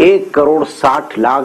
1,60,00,000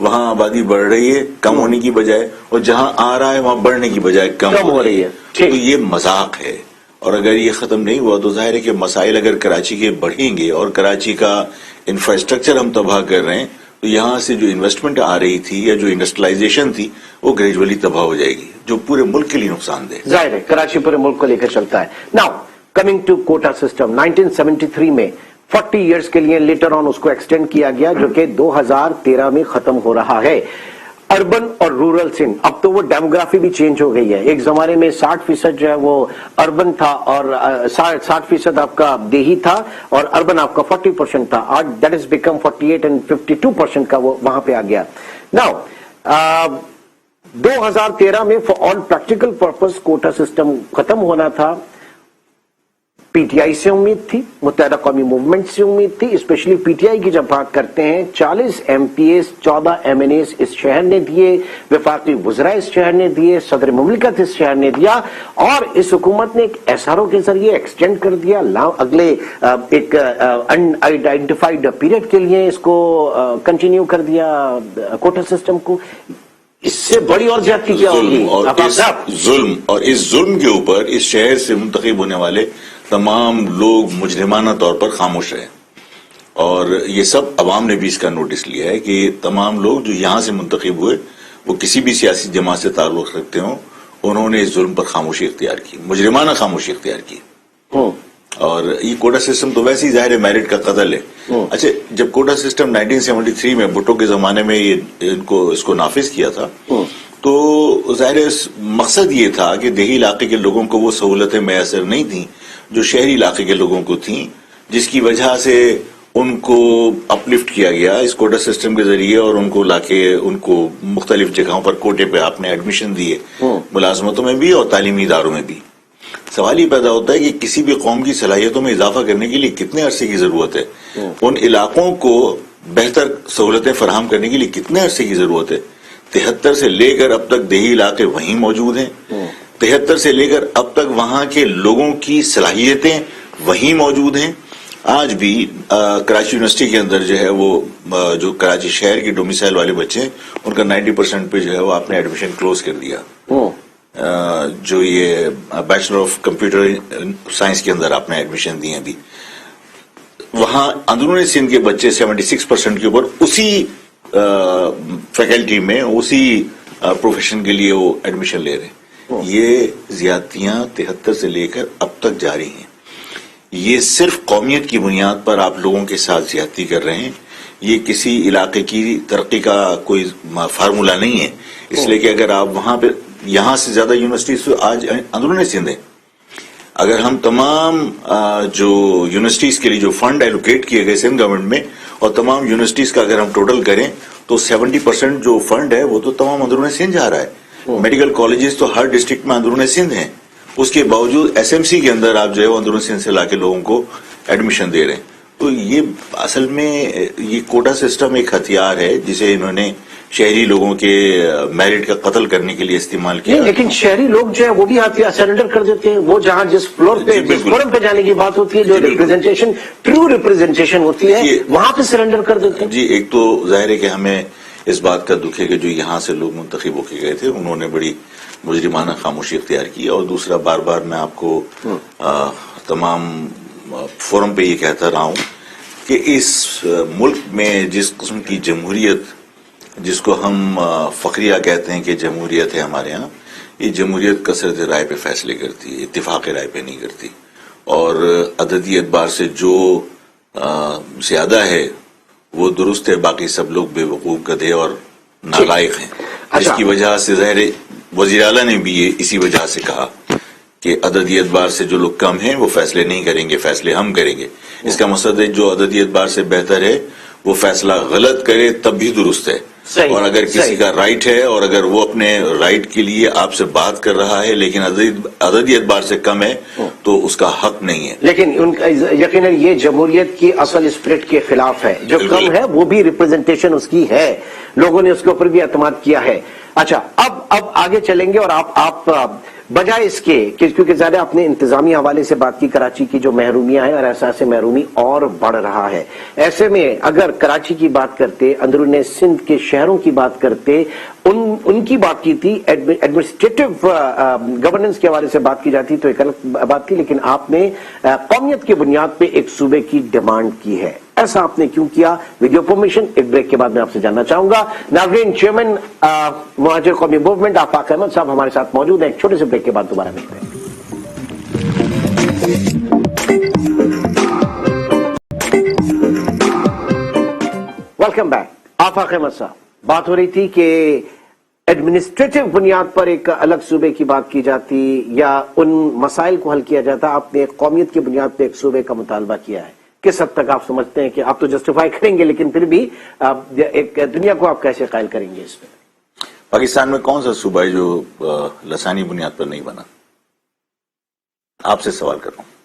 وہاں آبادی بڑھ رہی ہے کم ہونے کی بجائے, اور جہاں آ رہا ہے وہاں بڑھنے کی بجائے کم ہو رہی ہے. تو یہ مذاق ہے, اور اگر یہ ختم نہیں ہوا تو ظاہر ہے کہ مسائل اگر کراچی کے بڑھیں گے, اور کراچی کا انفراسٹرکچر ہم تباہ کر رہے ہیں, تو یہاں سے جو انویسٹمنٹ آ رہی تھی یا جو انڈسٹریلائزیشن تھی وہ گریجولی تباہ ہو جائے گی, جو پورے ملک کے لیے نقصان دہ. ظاہر ہے کراچی پورے ملک کو لے کر چلتا ہے. Now coming to quota system, 1973 میں 40 ایئرس کے لیے لیٹر آن اس کو ایکسٹینڈ کیا گیا, جو کہ 2013 میں ختم ہو رہا ہے. اربن اور رورل سندھ, اب تو وہ ڈیموگرافی بھی چینج ہو گئی ہے. ایک زمانے میں 60% جو ہے وہ اربن تھا اور 60% آپ کا دیہی تھا, اور اربن آپ کا 40% تھا. آج دیٹ از بیکم 48 اینڈ 52% کا وہ وہاں پہ آ گیا. ناؤ 2013 میں for all practical purpose quota system ختم ہونا تھا. پی ٹی آئی سے امید تھی, متحدہ قومی موومنٹ سے امید تھی. اسپیشلی پی ٹی آئی کی جب بات کرتے ہیں, 40 M P S 14 M N S اس شہر نے دیے, وفاقی وزراء اس شہر نے دیے, صدر مملکت اس شہر نے دیا, اور اس حکومت نے ایک ایس آر او کے ذریعے ایکسٹینڈ کر دیا اگلے ایک ان آئیڈینٹیفائڈ پیریڈ کے لیے اس کو کنٹینیو کر دیا کوٹا سسٹم کو. اس سے بڑی اور زیادتی کیا ہوگی؟ اور اس ظلم کے اوپر اس شہر سے منتخب ہونے والے تمام لوگ مجرمانہ طور پر خاموش رہے, اور یہ سب عوام نے بھی اس کا نوٹس لیا ہے کہ تمام لوگ جو یہاں سے منتخب ہوئے وہ کسی بھی سیاسی جماعت سے تعلق رکھتے ہوں, انہوں نے اس ظلم پر خاموشی اختیار کی, مجرمانہ خاموشی اختیار کی. اور یہ کوٹا سسٹم تو ویسے ہی ظاہر ہے میرٹ کا قتل ہے. اچھا, جب کوٹا سسٹم 1973 میں بھٹو کے زمانے میں اس کو نافذ کیا تھا, تو ظاہر مقصد یہ تھا کہ دیہی علاقے کے لوگوں کو وہ سہولتیں میسر نہیں تھیں جو شہری علاقے کے لوگوں کو تھیں, جس کی وجہ سے ان کو اپلفٹ کیا گیا اس کوٹا سسٹم کے ذریعے, اور ان کو لا کے ان کو مختلف جگہوں پر کوٹے پہ آپ نے ایڈمیشن دیے, ملازمتوں میں بھی اور تعلیمی اداروں میں بھی. سوال یہ پیدا ہوتا ہے کہ کسی بھی قوم کی صلاحیتوں میں اضافہ کرنے کے لیے کتنے عرصے کی ضرورت ہے, ان علاقوں کو بہتر سہولتیں فراہم کرنے کے لیے کتنے عرصے کی ضرورت ہے. 73 سے لے کر اب تک دیہی علاقے وہیں موجود ہیں, 73 سے لے کر اب تک وہاں کے لوگوں کی صلاحیتیں وہیں موجود ہیں. آج بھی کراچی یونیورسٹی کے اندر جو ہے وہ جو کراچی شہر کی ڈومیسائل والے بچے ہیں ان کا 90% پہ جو ہے وہ آپ نے ایڈمیشن کلوز کر دیا. جو یہ بیچلر آف کمپیوٹر سائنس کے اندر آپ نے ایڈمیشن دی ہیں ابھی, وہاں اندرون سندھ کے بچے 76% کے اوپر اسی فیکلٹی میں اسی پروفیشن کے لیے وہ ایڈمیشن لے رہے ہیں. یہ زیادتیاں 73 سے لے کر اب تک جاری ہیں. یہ صرف قومیت کی بنیاد پر آپ لوگوں کے ساتھ زیادتی کر رہے ہیں. یہ کسی علاقے کی ترقی کا کوئی فارمولہ نہیں ہے, اس لیے کہ اگر آپ وہاں پہ یہاں سے زیادہ یونیورسٹیز آج اندرون سندھ ہیں. اگر ہم تمام جو یونیورسٹیز کے لیے جو فنڈ ایلوکیٹ کیے گئے سندھ گورنمنٹ میں, اور تمام یونیورسٹیز کا اگر ہم ٹوٹل کریں تو 70% جو فنڈ ہے وہ تو تمام اندرون سندھ جا رہا ہے. میڈیکل کالجز تو ہر ڈسٹرکٹ میں اندرون سندھ ہیں, اس کے باوجود ایس ایم سی کے اندر آپ جو ہے وہ اندرون سندھ سے لا کے لوگوں کو ایڈمیشن دے رہے ہیں. تو یہ اصل میں یہ کوٹا سسٹم ایک ہتھیار ہے جسے انہوں نے شہری لوگوں کے میرٹ کا قتل کرنے کے لیے استعمال کیا. لیکن شہری لوگ جو ہے وہ بھی سرنڈر کر دیتے ہیں. وہ جہاں جس فلور پہ جس فورم پہ جانے کی بات ہوتی ہے, جو ریپرزنٹیشن ٹرو ریپرزنٹیشن ہوتی ہے, وہاں پہ سرنڈر کر دیتے ہیں. جی, ایک تو ظاہر ہے کہ ہمیں اس بات کا دکھ ہے کہ جو یہاں سے لوگ منتخب ہو کے گئے تھے انہوں نے بڑی مجرمانہ خاموشی اختیار کی. اور دوسرا, بار بار میں آپ کو تمام فورم پہ یہ کہتا رہا ہوں کہ اس ملک میں جس قسم کی جمہوریت جس کو ہم فخریہ کہتے ہیں کہ جمہوریت ہے ہمارے ہاں, یہ جمہوریت کثرت رائے پہ فیصلے کرتی ہے, اتفاق رائے پہ نہیں کرتی. اور عددی اعتبار سے جو زیادہ ہے وہ درست ہے, باقی سب لوگ بے وقوف, گدھے اور نالائق ہیں. جس کی وجہ سے ظاہر وزیر اعلیٰ نے بھی یہ اسی وجہ سے کہا کہ عددی اعتبار سے جو لوگ کم ہیں وہ فیصلے نہیں کریں گے, فیصلے ہم کریں گے. اس کا مقصد ہے جو عددی اعتبار سے بہتر ہے وہ فیصلہ غلط کرے تب بھی درست ہے. اور اگر کسی کا رائٹ ہے اور اگر وہ اپنے رائٹ کے لیے آپ سے بات کر رہا ہے لیکن عددی اعتبار سے کم ہے تو اس کا حق نہیں ہے. لیکن یقیناً یہ جمہوریت کی اصل اسپرٹ کے خلاف ہے. جو کم ہے وہ بھی ریپرزنٹیشن اس کی ہے, لوگوں نے اس کے اوپر بھی اعتماد کیا ہے. اچھا, اب آگے چلیں گے اور آپ بجائے اس کے کیونکہ زیادہ آپ نے انتظامی حوالے سے بات کی، کراچی کی جو محرومیاں ہیں اور احساس محرومی اور بڑھ رہا ہے، ایسے میں اگر کراچی کی بات کرتے، اندرون سندھ کے شہروں کی بات کرتے، ان کی بات کی تھی، ایڈمنسٹریٹو گورننس کے حوالے سے بات کی جاتی تو ایک الگ بات تھی، لیکن آپ نے قومیت کی بنیاد پہ ایک صوبے کی ڈیمانڈ کی ہے، ایسا آپ نے کیوں کیا؟ ویڈیو پرمیشن ایک بریک کے بعد میں آپ سے جاننا چاہوں گا۔ ناظرین، چیئرمین مہاجر قومی موومنٹ آفاق احمد صاحب ہمارے ساتھ موجود ہیں، ایک چھوٹے سے بریک کے بعد دوبارہ ملتے ہیں۔ Welcome back. آفاق احمد صاحب، بات ہو رہی تھی کہ ایڈمنسٹریٹو بنیاد پر ایک الگ صوبے کی بات کی جاتی یا ان مسائل کو حل کیا جاتا، آپ نے قومیت کی بنیاد پہ ایک صوبے کا مطالبہ کیا ہے، کس حد تک آپ سمجھتے ہیں کہ آپ تو جسٹیفائی کریں گے لیکن پھر بھی ایک دنیا کو آپ کیسے قائل کریں گے اس میں؟ پاکستان میں کون سا صوبہ ہے جو لسانی بنیاد پر نہیں بنا؟ آپ سے سوال کر رہا ہوں۔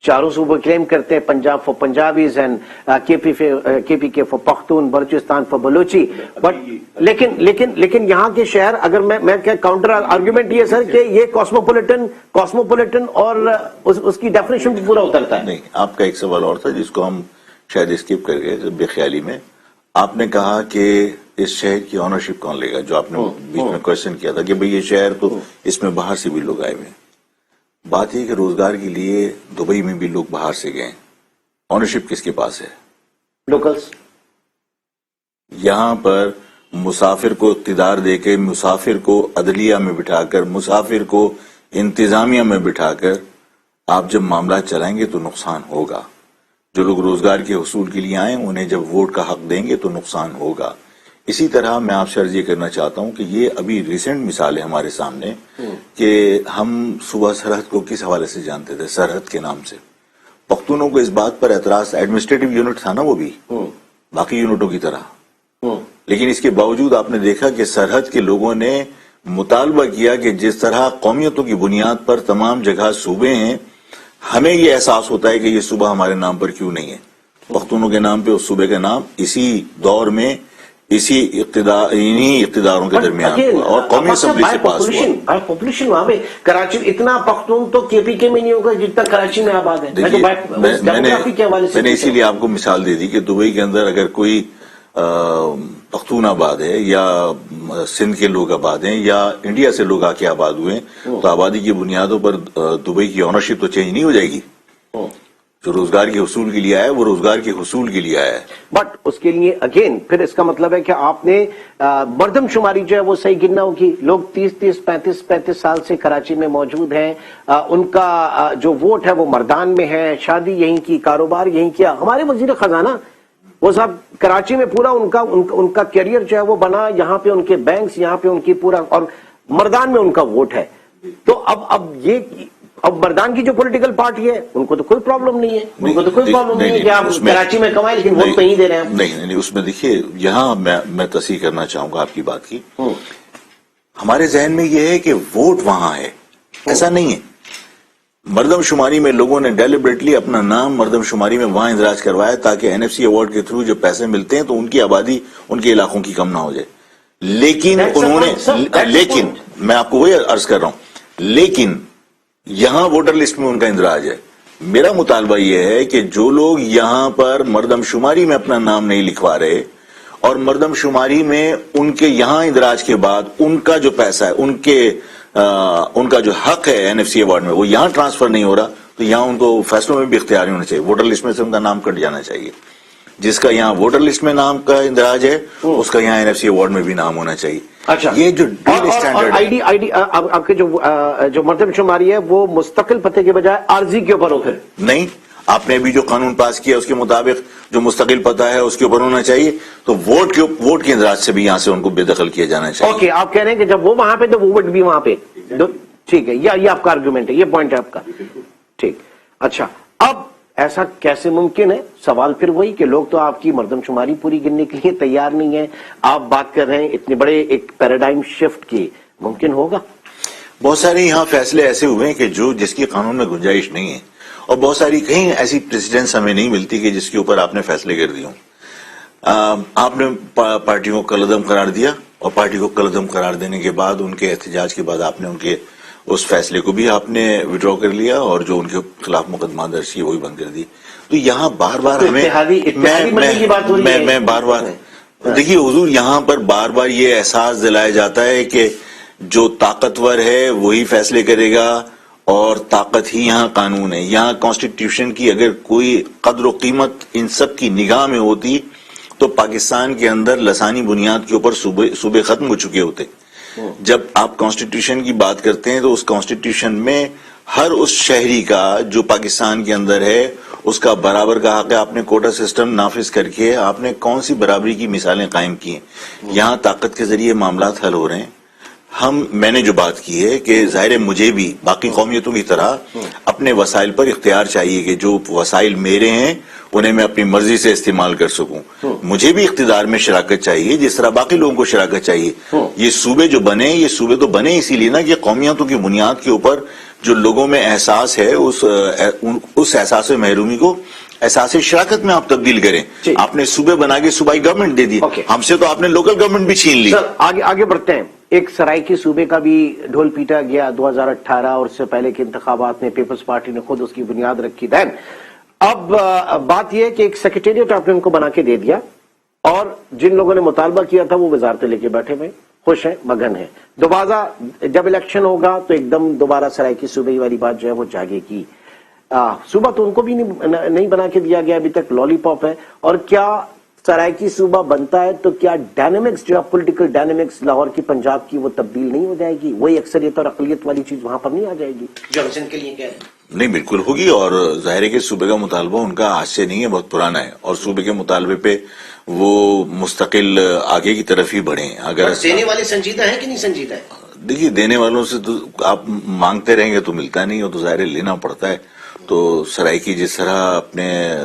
چاروں صوبے کلیم کرتے ہیں، پنجاب فار پنجابیز اینڈ کے پی کے for Pakhtun, Balochistan for Balochi, but لیکن یہاں کے شہر، اگر میں کاؤنٹر آرگیومنٹ یہ سر کہ یہ کاسموپولیٹن اور اس کی ڈیفینیشن بھی پورا اترتا ہے۔ نہیں، آپ کا ایک سوال اور تھا جس کو ہم شاید اسکپ کر گئے بے خیالی میں۔ آپ نے کہا کہ اس شہر کی آنرشپ کون لے گا، جو آپ نے بیچ میں کوشچن کیا تھا کہ بھئی یہ شہر تو اس میں باہر سے بھی لوگ آئے ہوئے ہیں۔ بات یہ کہ روزگار کے لیے دبئی میں بھی لوگ باہر سے گئے، آنرشپ کس کے پاس ہے؟ لوکلز۔ یہاں پر مسافر کو اقتدار دے کے، مسافر کو عدلیہ میں بٹھا کر، مسافر کو انتظامیہ میں بٹھا کر آپ جب معاملات چلائیں گے تو نقصان ہوگا۔ جو لوگ روزگار کے حصول کے لیے آئیں انہیں جب ووٹ کا حق دیں گے تو نقصان ہوگا۔ اسی طرح میں آپ سے عرض یہ کرنا چاہتا ہوں کہ یہ ابھی ریسنٹ مثال ہے ہمارے سامنے کہ ہم صوبہ سرحد کو کس حوالے سے جانتے تھے؟ سرحد کے نام سے۔ پختونوں کو اس بات پر اعتراض، ایڈمنسٹریٹو یونٹ تھا نا وہ بھی باقی یونٹوں کی طرح، لیکن اس کے باوجود آپ نے دیکھا کہ سرحد کے لوگوں نے مطالبہ کیا کہ جس طرح قومیتوں کی بنیاد پر تمام جگہ صوبے ہیں، ہمیں یہ احساس ہوتا ہے کہ یہ صوبہ ہمارے نام پر کیوں نہیں ہے۔ پختونوں کے نام پہ اس صوبے کا نام اسی دور میں اسی انہی اقتداروں کے درمیان ہوا اور قومی اسمبلی سے پاس ہوا۔ پاپولیشن وہاں پہ کراچی اتنا پختون تو کے پی کے میں نہیں ہوگا جتنا کراچی میں آباد ہے۔ میں نے اسی لیے آپ کو مثال دے دی کہ دبئی کے اندر اگر کوئی پختون آباد ہے یا سندھ کے لوگ آباد ہیں یا انڈیا سے لوگ آ کے آباد ہوئے ہیں تو آبادی کی بنیادوں پر دبئی کی آنرشپ تو چینج نہیں ہو جائے گی۔ جو روزگار کے حصول کے لیے آیا ہے وہ روزگار کے حصول کے لیے آیا ہے، بٹ اس کے لیے اگین پھر اس کا مطلب ہے کہ آپ نے مردم شماری جو ہے وہ صحیح گننا ہوگی۔ لوگ 30-35 سال سے کراچی میں موجود ہیں، ان کا جو ووٹ ہے وہ مردان میں ہے، شادی یہیں کی، کاروبار یہیں کیا۔ ہمارے وزیر خزانہ وہ صاحب کراچی میں پورا ان کا کیریئر جو ہے وہ بنا، یہاں پہ ان کے بینکس، یہاں پہ ان کی پورا، اور مردان میں ان کا ووٹ ہے۔ تو اب مردان کی جو پولیٹیکل پارٹی ہے ان کو تو کوئی پرابلم نہیں ہے، ان کو تو کوئی پرابلم نہیں ہے کہ آپ کراچی میں کمائیں لیکن ووٹ کہیں دے رہے ہیں۔ نہیں، اس میں دیکھیے یہاں میں تصحیح کرنا چاہوں گا آپ کی بات کی۔ ہمارے ذہن میں یہ ہے کہ ووٹ وہاں ہے، ایسا نہیں ہے۔ مردم شماری میں لوگوں نے ڈیلیبریٹلی اپنا نام مردم شماری میں وہاں اندراج کروایا تاکہ NFC ایوارڈ کے تھرو جو پیسے ملتے ہیں تو ان کی آبادی ان کے علاقوں کی کم نہ ہو جائے، لیکن انہوں نے، لیکن میں آپ کو وہی عرض کر رہا ہوں، لیکن یہاں ووٹر لسٹ میں ان کا اندراج ہے۔ میرا مطالبہ یہ ہے کہ جو لوگ یہاں پر مردم شماری میں اپنا نام نہیں لکھوا رہے اور مردم شماری میں ان کے یہاں اندراج کے بعد ان کا جو پیسہ ہے، ان کا جو حق ہے NFC ایوارڈ میں وہ یہاں ٹرانسفر نہیں ہو رہا، تو یہاں ان کو فیصلوں میں بھی اختیار ہونا چاہیے، ووٹر لسٹ میں سے ان کا نام کٹ جانا چاہیے۔ جس کا یہاں ووٹر لسٹ میں نام کا اندراج ہے اس کا یہاں NFC ایوارڈ میں بھی نام ہونا چاہیے۔ اچھا، یہ جو ڈبل اسٹینڈرڈ آئی ڈی آپ کے جو مردم شماری ہے وہ مستقل پتے کے بجائے عارضی کے اوپر ہو، پھر نہیں، آپ نے ابھی جو قانون پاس کیا اس کے مطابق جو مستقل پتہ ہے اس کے اوپر ہونا چاہیے، تو ووٹ کے اندراج سے بھی یہاں سے ان کو بے دخل کیا جانا چاہیے۔ اوکے، آپ کہہ رہے ہیں کہ جب وہ وہاں پہ تو وہ ووٹ بھی وہاں پہ، ٹھیک ہے، یہ آپ کا آرگومنٹ ہے، یہ پوائنٹ ہے آپ کا، ٹھیک۔ اچھا، اب ایسا کیسے ممکن ہے؟ سوال پھر وہی کہ لوگ تو آپ کی مردم شماری پوری گننے کے لیے تیار نہیں ہیں، آپ بات کر رہے ہیں اتنے بڑے ایک پیراڈائم شفٹ کی، ممکن ہوگا؟ بہت سارے یہاں فیصلے ایسے ہوئے ہیں کہ جس کی قانون میں گنجائش نہیں ہے، اور بہت ساری کہیں ایسی پریسیڈنس ہمیں نہیں ملتی کہ جس کے اوپر آپ نے فیصلے کر دی ہوں۔ آپ نے پارٹیوں کو کالعدم قرار دیا اور پارٹی کو کالعدم قرار دینے کے بعد ان کے احتجاج کے بعد آپ نے اس فیصلے کو بھی آپ نے وڈرا کر لیا اور جو ان کے خلاف مقدمہ درج کیے وہ بھی بند کر دی. تو یہاں بار بار ہمیں میں بار بار دیکھیے حضور یہاں پر بار بار یہ احساس دلایا جاتا ہے کہ جو طاقتور ہے وہی فیصلے کرے گا اور طاقت ہی یہاں قانون ہے. یہاں کانسٹیٹیوشن کی اگر کوئی قدر و قیمت ان سب کی نگاہ میں ہوتی تو پاکستان کے اندر لسانی بنیاد کے اوپر صوبے ختم ہو چکے ہوتے. جب آپ کانسٹیٹیوشن کی بات کرتے ہیں تو اس کانسٹیٹیوشن میں ہر اس شہری کا جو پاکستان کے اندر ہے اس کا برابر کا حق ہے. آپ نے کوٹا سسٹم نافذ کر کے آپ نے کون سی برابری کی مثالیں قائم کی ہیں؟ یہاں طاقت کے ذریعے معاملات حل ہو رہے ہیں. میں نے جو بات کی ہے کہ ظاہر ہے مجھے بھی باقی قومیتوں کی طرح اپنے وسائل پر اختیار چاہیے کہ جو وسائل میرے ہیں انہیں میں اپنی مرضی سے استعمال کر سکوں. مجھے بھی اقتدار میں شراکت چاہیے جس طرح باقی لوگوں کو شراکت چاہیے. یہ صوبے جو بنے یہ صوبے تو بنے اسی لیے نا کہ قومیتوں کی بنیاد کے اوپر جو لوگوں میں احساس ہے اس احساس محرومی کو احساس شراکت میں آپ تبدیل کریں. آپ نے صوبے بنا کے صوبائی گورنمنٹ دے دی, ہم سے تو آپ نے لوکل گورنمنٹ بھی چھین لی. آگے بڑھتے ہیں. ایک سرائکی صوبے کا بھی ڈھول پیٹا گیا 2018 اور اس سے پہلے کے انتخابات میں پیپلز پارٹی نے خود اس کی بنیاد رکھی. دین اب بات یہ ہے کہ ایک سیکریٹریٹ آپ نے ان کو بنا کے دے دیا اور جن لوگوں نے مطالبہ کیا تھا وہ وزارتیں لے کے بیٹھے ہوئے خوش ہیں مگن ہیں. دوبارہ جب الیکشن ہوگا تو ایک دم دوبارہ سرائکی صوبے والی بات جو ہے وہ جاگے گی. صوبہ تو ان کو بھی نہیں بنا کے دیا گیا ابھی تک, لالی پاپ ہے. اور کیا سرائکی صوبہ بنتا ہے تو کیا ڈائنامکس جو ہے پولیٹیکل ڈائنامکس لاہور کی پنجاب کی وہ تبدیل نہیں ہو جائے گی؟ وہی اکثریت اور اقلیت والی چیز وہاں پر نہیں آ جائے گی جو حسن کے لیے کیا ہے؟ نہیں بالکل ہوگی. اور ظاہر ہے کہ صوبے کا مطالبہ ان کا آج سے نہیں ہے, بہت پرانا ہے اور صوبے کے مطالبے پہ وہ مستقل آگے کی طرف ہی بڑھیں. اگر دینے والے سنجیدہ ہیں کہ نہیں سنجیدہ ہے؟ دیکھیے دینے والوں سے تو آپ مانگتے رہیں گے تو ملتا نہیں, ہو تو ظاہر لینا پڑتا ہے. تو سرائکی جس طرح اپنے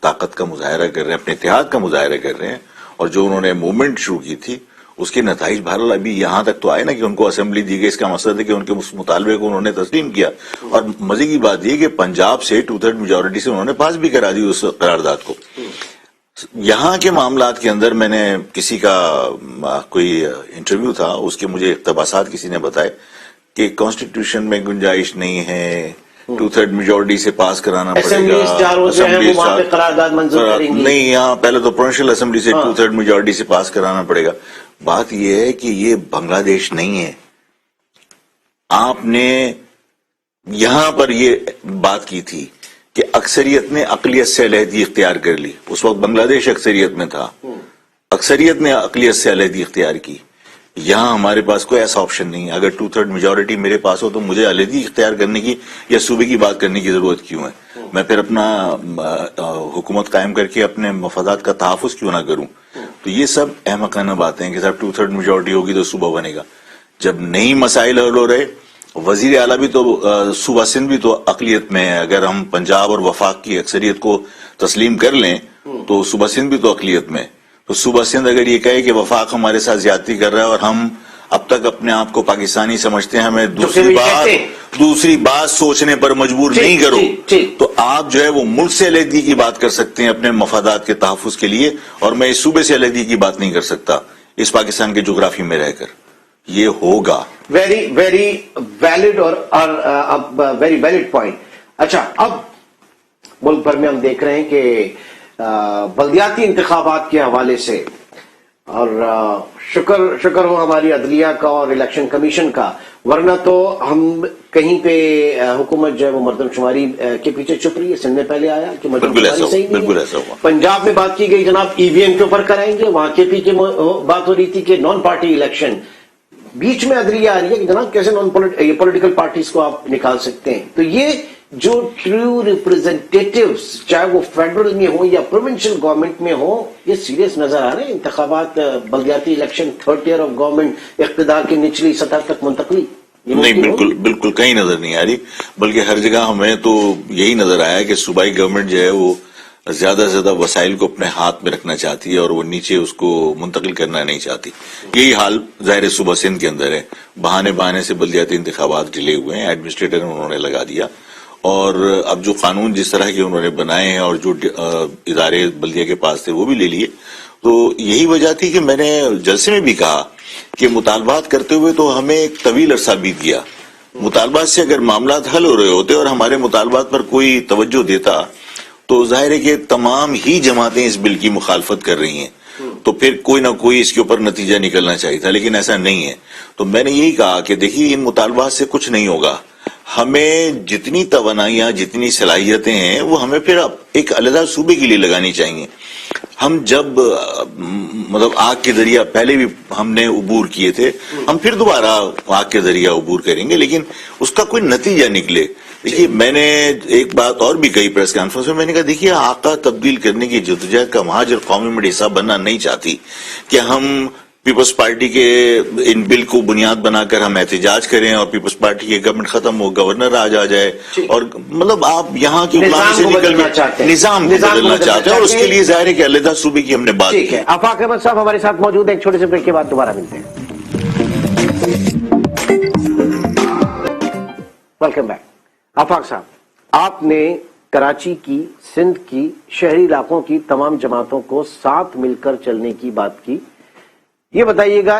طاقت کا مظاہرہ کر رہے ہیں, اپنے اتحاد کا مظاہرہ کر رہے ہیں اور جو انہوں نے موومنٹ شروع کی تھی اس کے نتائج بہرحال ابھی یہاں تک تو آئے نا کہ ان کو اسمبلی دی گئی. اس کا مقصد ہے کہ ان کے اس مطالبے کو انہوں نے تسلیم کیا. اور مزے کی بات یہ کہ پنجاب سے 2/3 میجورٹی سے انہوں نے پاس بھی کرا دی اس قرارداد کو. یہاں کے معاملات کے اندر میں نے کسی کا کوئی انٹرویو تھا, اس کے مجھے اقتباسات کسی نے بتائے کہ کانسٹیٹیوشن میں گنجائش نہیں ہے, 2/3 میجورٹی سے پاس کرانا پڑے گا. نہیں, یہاں پہلے تو پروونشل اسمبلی سے 2/3 میجورٹی سے پاس کرانا پڑے گا. بات یہ ہے کہ یہ بنگلہ دیش نہیں ہے. آپ نے یہاں پر یہ بات کی تھی کہ اکثریت نے اقلیت سے علیحدگی اختیار کر لی. اس وقت بنگلہ دیش اکثریت میں تھا, اکثریت نے اقلیت سے علیحدگی اختیار کی. یہاں ہمارے پاس کوئی ایسا آپشن نہیں ہے. اگر 2/3 میجورٹی میرے پاس ہو تو مجھے علیحدگی اختیار کرنے کی یا صوبے کی بات کرنے کی ضرورت کیوں ہے؟ میں پھر اپنا حکومت قائم کر کے اپنے مفادات کا تحفظ کیوں نہ کروں؟ تو یہ سب احمقانہ باتیں ہیں کہ صاحب 2/3 میجورٹی ہوگی تو صوبہ بنے گا. جب نئی مسائل حل ہو رہے, وزیر اعلیٰ بھی تو صوبہ سندھ بھی تو اقلیت میں ہے. اگر ہم پنجاب اور وفاق کی اکثریت کو تسلیم کر لیں تو صوبہ سندھ بھی تو اقلیت میں. تو صوبہ سندھ اگر یہ کہے کہ وفاق ہمارے ساتھ زیادتی کر رہا ہے اور ہم اب تک اپنے آپ کو پاکستانی سمجھتے ہیں, ہمیں دوسری بات سوچنے پر مجبور نہیں کرو, تو آپ جو ہے وہ ملک سے علیحدگی کی بات کر سکتے ہیں اپنے مفادات کے تحفظ کے لیے, اور میں اس صوبے سے علیحدگی کی بات نہیں کر سکتا اس پاکستان کے جغرافی میں رہ کر. یہ ہوگا ویری ویلڈ اور ویری ویلڈ پوائنٹ. اچھا, اب ملک بھر میں ہم دیکھ رہے ہیں کہ بلدیاتی انتخابات کے حوالے سے, اور شکر ہو ہماری عدلیہ کا اور الیکشن کمیشن کا, ورنہ تو ہم کہیں پہ حکومت جو ہے وہ مردم شماری کے پیچھے چھپ رہی ہے. سندھ میں پہلے آیا کہ مردم شماری صحیح نہیں ہے. پنجاب میں بات کی گئی جناب ای وی ایم کے اوپر کرائیں گے, وہاں کے پی کے بات ہو رہی تھی کہ نان پارٹی الیکشن. بیچ میں عدلیہ آ رہی ہے کہ جناب کیسے پولیٹیکل پارٹیز کو آپ نکال سکتے ہیں. تو یہ جو ٹرو ریپرزینٹیٹیوز چاہے وہ فیڈرل میں ہو یا پروونشل گورنمنٹ میں ہو, یہ سیریس نظر آ رہے ہیں انتخابات, بلدیاتی election, 3rd tier of government, اقتدار کی نچلی سطح تک منتقلی. نہیں, بالکل کہیں نظر نہیں آ رہی, بلکہ ہر جگہ ہمیں تو یہی نظر آیا کہ صوبائی گورنمنٹ جو ہے وہ زیادہ سے زیادہ وسائل کو اپنے ہاتھ میں رکھنا چاہتی ہے اور وہ نیچے اس کو منتقل کرنا نہیں چاہتی. یہی حال ظاہر صوبہ سندھ کے اندر ہے. بہانے سے بلدیاتی انتخابات ڈلے ہوئے ہیں, ایڈمنسٹریٹر انہوں نے لگا دیا, اور اب جو قانون جس طرح کے انہوں نے بنائے ہیں اور جو ادارے بلدیہ کے پاس تھے وہ بھی لے لیے. تو یہی وجہ تھی کہ میں نے جلسے میں بھی کہا کہ مطالبات کرتے ہوئے تو ہمیں ایک طویل عرصہ بیت گیا. مطالبات سے اگر معاملات حل ہو رہے ہوتے اور ہمارے مطالبات پر کوئی توجہ دیتا تو ظاہر ہے کہ تمام ہی جماعتیں اس بل کی مخالفت کر رہی ہیں تو پھر کوئی نہ کوئی اس کے اوپر نتیجہ نکلنا چاہیے تھا، لیکن ایسا نہیں ہے. تو میں نے یہی کہا کہ دیکھیے ان مطالبات سے کچھ نہیں ہوگا، ہمیں جتنی توانائیاں جتنی صلاحیتیں ہیں وہ ہمیں پھر ایک علیحدہ صوبے کے لیے لگانی چاہیے. ہم جب مطلب آگ کے ذریعہ پہلے بھی ہم نے عبور کیے تھے، ہم پھر دوبارہ آگ کے ذریعہ عبور کریں گے، لیکن اس کا کوئی نتیجہ نکلے. دیکھیے میں نے ایک بات اور بھی کہی پریس کانفرنس میں، میں نے کہا دیکھیے آقا تبدیل کرنے کی جدوجہد کا مہاجر قومی میں حصہ بننا نہیں چاہتی کہ ہم پیپلز پارٹی کے ان بل کو بنیاد بنا کر ہم احتجاج کریں اور پیپلز پارٹی کی گورنمنٹ ختم ہو، گورنر آ جائے اور مطلب آپ یہاں کی غلامی سے نکل کے نظام کو بدلنا چاہتے ہیں، اور اس کے لیے ظاہر ہے کہ علیحدہ صوبے کی ہم نے بات کی. آفاق احمد صاحب ہمارے ساتھ موجود ہیں، ایک چھوٹے سے بریک کے بعد دوبارہ ملتے ہیں. Welcome back. آفاق صاحب، آپ نے کراچی کی، سندھ کی، شہری علاقوں کی تمام جماعتوں کو ساتھ مل کر چلنے کی بات کی. یہ بتائیے گا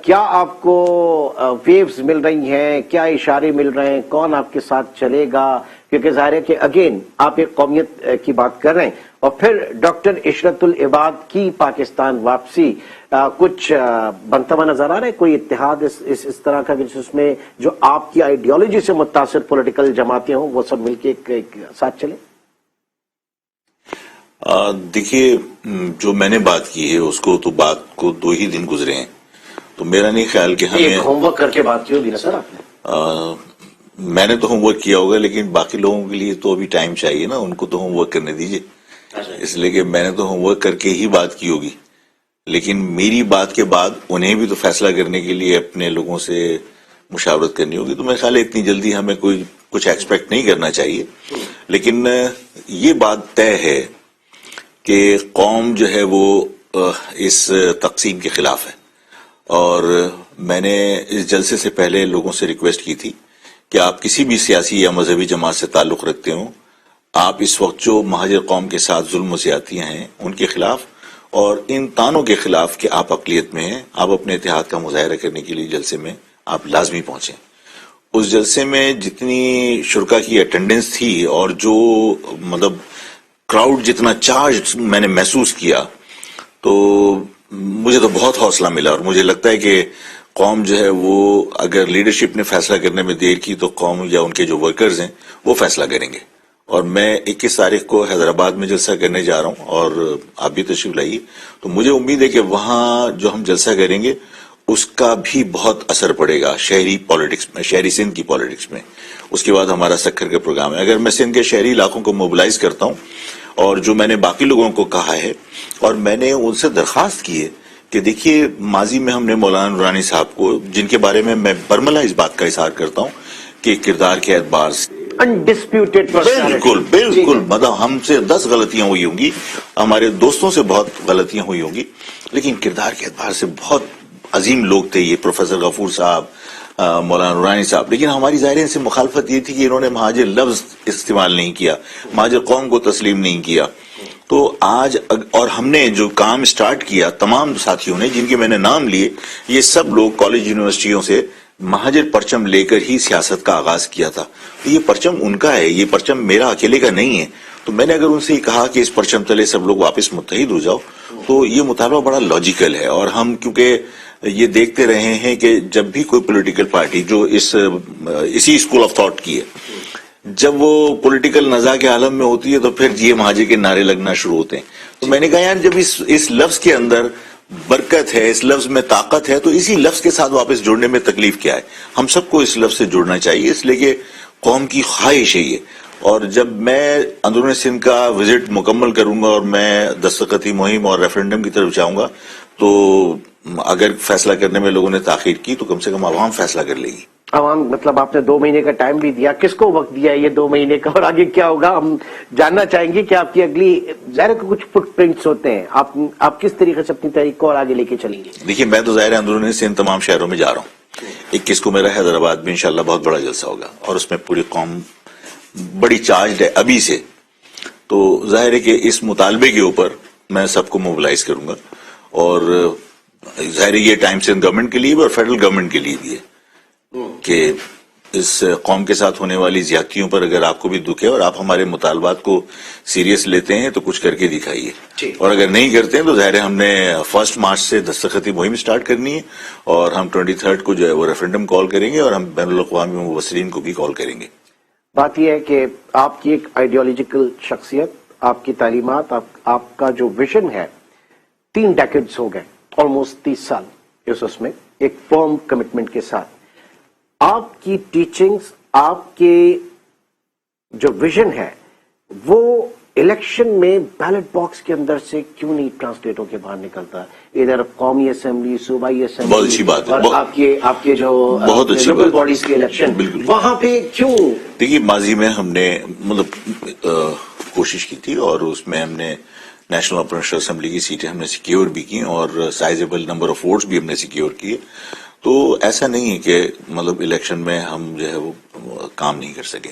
کیا آپ کو ویوز مل رہی ہیں، کیا اشارے مل رہے ہیں، کون آپ کے ساتھ چلے گا؟ کیونکہ ظاہر ہے کہ اگین آپ ایک قومیت کی بات کر رہے ہیں اور پھر ڈاکٹر عشرت العباد کی پاکستان واپسی، کچھ بنتا ہوا نظر آ رہا ہے کوئی اتحاد اس طرح کا جس میں جو آپ کی آئیڈیالوجی سے متاثر پولیٹیکل جماعتیں ہوں وہ سب مل کے ایک ساتھ چلیں؟ دیکھیے جو میں نے بات کی ہے اس کو تو بات کو 2 ہی دن گزرے ہیں، تو میرا نہیں خیال کہ ہمیں ہوم ورک کر کے بات کی ہوگی نا سر آپ نے؟ میں نے تو ہوم ورک کیا ہوگا، لیکن باقی لوگوں کے لیے تو ابھی ٹائم چاہیے نا، ان کو تو ہوم ورک کرنے دیجیے. اس لیے کہ میں نے تو ہوم ورک کر کے ہی بات کی ہوگی، لیکن میری بات کے بعد انہیں بھی تو فیصلہ کرنے کے لیے اپنے لوگوں سے مشاورت کرنی ہوگی. تو میرے خیال ہے اتنی جلدی ہمیں کچھ ایکسپیکٹ نہیں کرنا چاہیے. لیکن یہ بات طے ہے کہ قوم جو ہے وہ اس تقسیم کے خلاف ہے، اور میں نے اس جلسے سے پہلے لوگوں سے ریکویسٹ کی تھی کہ آپ کسی بھی سیاسی یا مذہبی جماعت سے تعلق رکھتے ہوں، آپ اس وقت جو مہاجر قوم کے ساتھ ظلم و زیادتیاں ہیں ان کے خلاف اور ان تانوں کے خلاف کہ آپ اقلیت میں ہیں، آپ اپنے اتحاد کا مظاہرہ کرنے کے لیے جلسے میں آپ لازمی پہنچیں. اس جلسے میں جتنی شرکا کی اٹینڈنس تھی اور جو مطلب کراؤڈ جتنا چارج میں نے محسوس کیا، تو مجھے تو بہت حوصلہ ملا، اور مجھے لگتا ہے کہ قوم جو ہے وہ اگر لیڈرشپ نے فیصلہ کرنے میں دیر کی تو قوم یا ان کے جو ورکرز ہیں وہ فیصلہ کریں گے. اور میں 21 تاریخ کو حیدرآباد میں جلسہ کرنے جا رہا ہوں، اور آپ بھی تشریف لائیے. تو مجھے امید ہے کہ وہاں جو ہم جلسہ کریں گے اس کا بھی بہت اثر پڑے گا شہری پالیٹکس میں، شہری سندھ کی پالیٹکس میں. اس کے بعد ہمارا سکھر کا پروگرام ہے. اگر میں سندھ کے شہری علاقوں کو موبلائز کرتا ہوں، اور جو میں نے باقی لوگوں کو کہا ہے اور میں نے ان سے درخواست کی ہے کہ دیکھیے ماضی میں ہم نے مولانا نورانی صاحب کو، جن کے بارے میں برملا اس بات کا اظہار کرتا ہوں کہ کردار کے اعتبار سے انڈسپیوٹیڈ بالکل مطلب ہم سے 10 غلطیاں ہوئی ہوں گی، ہمارے دوستوں سے بہت غلطیاں ہوئی ہوں گی، لیکن کردار کے اعتبار سے بہت عظیم لوگ تھے یہ، پروفیسر غفور صاحب، مولانا نورانی صاحب. لیکن ہماری ظاہر سے مخالفت یہ تھی کہ انہوں نے مہاجر لفظ استعمال نہیں کیا، مہاجر قوم کو تسلیم نہیں کیا. تو آج اور ہم نے جو کام سٹارٹ کیا تمام ساتھیوں نے جن کے میں نے نام لیے، یہ سب لوگ کالج یونیورسٹیوں سے مہاجر پرچم لے کر ہی سیاست کا آغاز کیا تھا. تو یہ پرچم ان کا ہے، یہ پرچم میرا اکیلے کا نہیں ہے. تو میں نے اگر ان سے کہا کہ اس پرچم تلے سب لوگ واپس متحد ہو جاؤ، تو یہ مطالبہ بڑا لاجیکل ہے. اور ہم کیونکہ یہ دیکھتے رہے ہیں کہ جب بھی کوئی پولیٹیکل پارٹی جو اسی اسکول آف تھاٹ کی ہے، جب وہ پولیٹیکل نزاع کے عالم میں ہوتی ہے تو پھر یہ مہاجر کے نعرے لگنا شروع ہوتے ہیں. تو میں نے کہا یار جب اس لفظ کے اندر برکت ہے، اس لفظ میں طاقت ہے، تو اسی لفظ کے ساتھ واپس جوڑنے میں تکلیف کیا ہے؟ ہم سب کو اس لفظ سے جوڑنا چاہیے، اس لیے کہ قوم کی خواہش ہے یہ. اور جب میں اندرون سندھ کا وزٹ مکمل کروں گا اور میں دستخطی مہم اور ریفرنڈم کی طرف جاؤں گا، تو اگر فیصلہ کرنے میں لوگوں نے تاخیر کی تو کم سے کم عوام فیصلہ کر لے گی. عوام مطلب آپ نے 2 مہینے کا ٹائم بھی دیا، کس کو وقت دیا ہے یہ 2 مہینے کا، اور آگے کیا ہوگا ہم جاننا چاہیں گے کہ آپ کی اگلی ظاہر کچھ فٹ پرنٹس ہوتے ہیں، آپ کس طریقے سے اپنی تحریک کو اور آگے لے کے چلیں گے؟ دیکھیے میں تو ظاہر اندرون سندھ تمام شہروں میں جا رہا ہوں. 21 کو میرا حیدرآباد میں انشاءاللہ بہت بڑا جلسہ ہوگا، اور اس میں پوری قوم بڑی چارجڈ ہے ابھی سے. تو ظاہر ہے کہ اس مطالبے کے اوپر میں سب کو موبلائز کروں گا، اور ظاہر یہ ٹائم سندھ گورنمنٹ کے لیے بھی اور فیڈرل گورنمنٹ کے لیے بھی ہے کہ اس قوم کے ساتھ ہونے والی زیادتیوں پر اگر آپ کو بھی دکھ ہے اور آپ ہمارے مطالبات کو سیریس لیتے ہیں تو کچھ کر کے دکھائیے، اور اگر نہیں کرتے ہیں تو ظاہر ہے ہم نے 1 مارچ سے دستخطی مہم سٹارٹ کرنی ہے، اور ہم 23 کو جو ہے وہ ریفرنڈم کال کریں گے، اور ہم بین الاقوامی مبصرین کو بھی کال کریں گے۔ بات یہ ہے کہ آپ کی ایک آئیڈیالوجیکل شخصیت، آپ کی تعلیمات، آپ کا جو ویژن ہے، 3 ڈیکیڈز ہو گئے، آلموسٹ 30 سال اس میں ایک فرم کمٹمنٹ کے ساتھ آپ کی ٹیچنگز، آپ کے جو ویژن ہے وہ الیکشن میں بیلٹ باکس کے اندر سے کیوں نہیں ٹرانسلیٹ ہو کے باہر نکلتا؟ ادھر قومی اسمبلی، صوبائی اسمبلی، بہت اچھی بات ہے، اور آپ کے جو لوکل باڈیز کے الیکشن، وہاں پہ کیوں؟ دیکھیے ماضی میں ہم نے کوشش کی تھی، اور اس میں ہم نے نیشنل پروونشل اسمبلی کی سیٹیں ہم نے سیکیور بھی کی، اور سائزیبل نمبر آف ووٹس بھی ہم نے سیکیور کیے۔ تو ایسا نہیں ہے کہ الیکشن میں ہم جو ہے وہ کام نہیں کر سکے۔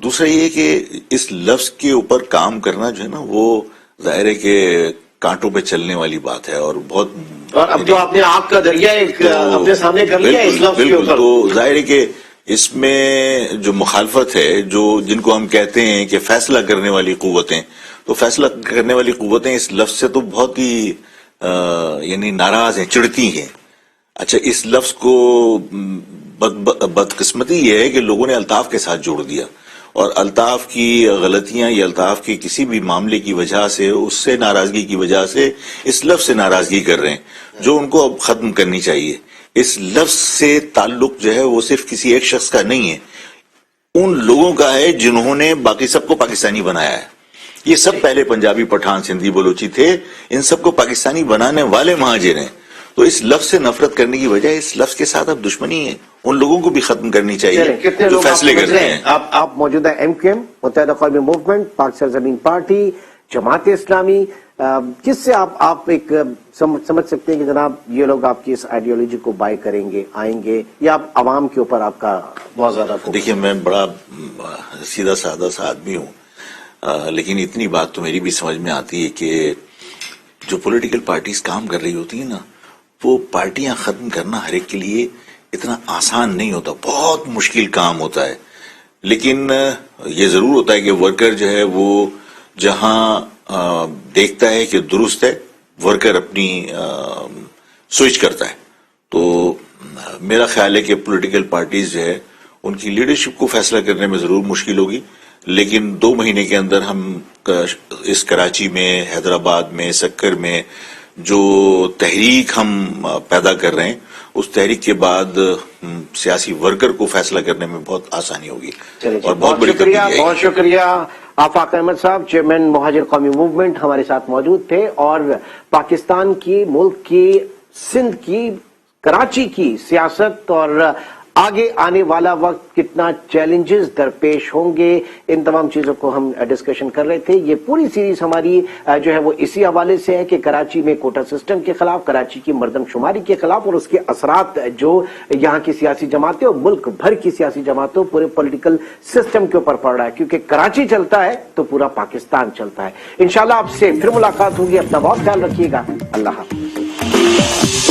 دوسرا یہ کہ اس لفظ کے اوپر کام کرنا جو ہے نا، وہ ظاہر ہے کہ کانٹوں پہ چلنے والی بات ہے، اور بہت، اور اب تو آپ نے آگ کا دریا ایک اپنے سامنے کر لیا اس لفظ کے اوپر۔ تو ظاہر ہے کہ اس میں جو مخالفت ہے، جن کو ہم کہتے ہیں کہ فیصلہ کرنے والی قوتیں، تو فیصلہ کرنے والی قوتیں اس لفظ سے تو بہت ہی یعنی ناراض ہیں، چڑھتی ہیں۔ اچھا، اس لفظ کو بدقسمتی یہ ہے کہ لوگوں نے الطاف کے ساتھ جوڑ دیا، اور الطاف کی غلطیاں یا الطاف کی کسی بھی معاملے کی وجہ سے، اس سے ناراضگی کی وجہ سے اس لفظ سے ناراضگی کر رہے ہیں، جو ان کو اب ختم کرنی چاہیے۔ اس لفظ سے تعلق جو ہے وہ صرف کسی ایک شخص کا نہیں ہے، ان لوگوں کا ہے جنہوں نے باقی سب کو پاکستانی بنایا ہے۔ یہ سب پہلے پنجابی، پٹھان، سندھی، بلوچی تھے، ان سب کو پاکستانی بنانے والے مہاجر ہیں۔ تو اس لفظ سے نفرت کرنے کی وجہ اس لفظ کے ساتھ اب دشمنی ہے، ان لوگوں کو بھی ختم کرنی چاہیے جو فیصلے کرتے ہیں۔ آپ موجودہ MQM، متحدہ قومی موومنٹ، پاک سرزمین پارٹی، جماعت اسلامی، کس سے آپ ایک سمجھ سکتے ہیں کہ جناب یہ لوگ آپ کی اس آئیڈیالوجی کو بائی کریں گے، آئیں گے، یا آپ عوام کے اوپر آپ کا بہت زیادہ؟ دیکھیے میں بڑا سیدھا سادہ سا آدمی ہوں، لیکن اتنی بات تو میری بھی سمجھ میں آتی ہے کہ جو پولیٹیکل پارٹیز کام کر رہی ہوتی ہیں نا، وہ پارٹیاں ختم کرنا ہر ایک کے لیے اتنا آسان نہیں ہوتا، بہت مشکل کام ہوتا ہے۔ لیکن یہ ضرور ہوتا ہے کہ ورکر جو ہے وہ جہاں دیکھتا ہے کہ درست ہے، ورکر اپنی سوئچ کرتا ہے۔ تو میرا خیال ہے کہ پولیٹیکل پارٹیز جو ہے ان کی لیڈرشپ کو فیصلہ کرنے میں ضرور مشکل ہوگی، لیکن 2 مہینے کے اندر ہم اس کراچی میں، حیدرآباد میں، سکر میں جو تحریک ہم پیدا کر رہے ہیں، اس تحریک کے بعد سیاسی ورکر کو فیصلہ کرنے میں بہت آسانی ہوگی، اور بہت بڑی تبدیلی آئے گی۔ بہت شکریہ آفاق احمد صاحب، چیئرمین مہاجر قومی موومنٹ، ہمارے ساتھ موجود تھے، اور پاکستان کی، ملک کی، سندھ کی، کراچی کی سیاست اور آگے آنے والا وقت کتنا چیلنجز درپیش ہوں گے، ان تمام چیزوں کو ہم ڈسکشن کر رہے تھے۔ یہ پوری سیریز ہماری جو ہے وہ اسی حوالے سے ہے کہ کراچی میں کوٹا سسٹم کے خلاف، کراچی کی مردم شماری کے خلاف، اور اس کے اثرات جو یہاں کی سیاسی جماعتیں اور ملک بھر کی سیاسی جماعتوں، پورے پولیٹیکل سسٹم کے اوپر پڑ رہا ہے، کیونکہ کراچی چلتا ہے تو پورا پاکستان چلتا ہے۔ انشاءاللہ آپ سے پھر ملاقات ہوگی، اپنا بہت خیال رکھیے گا، اللہ حافظ۔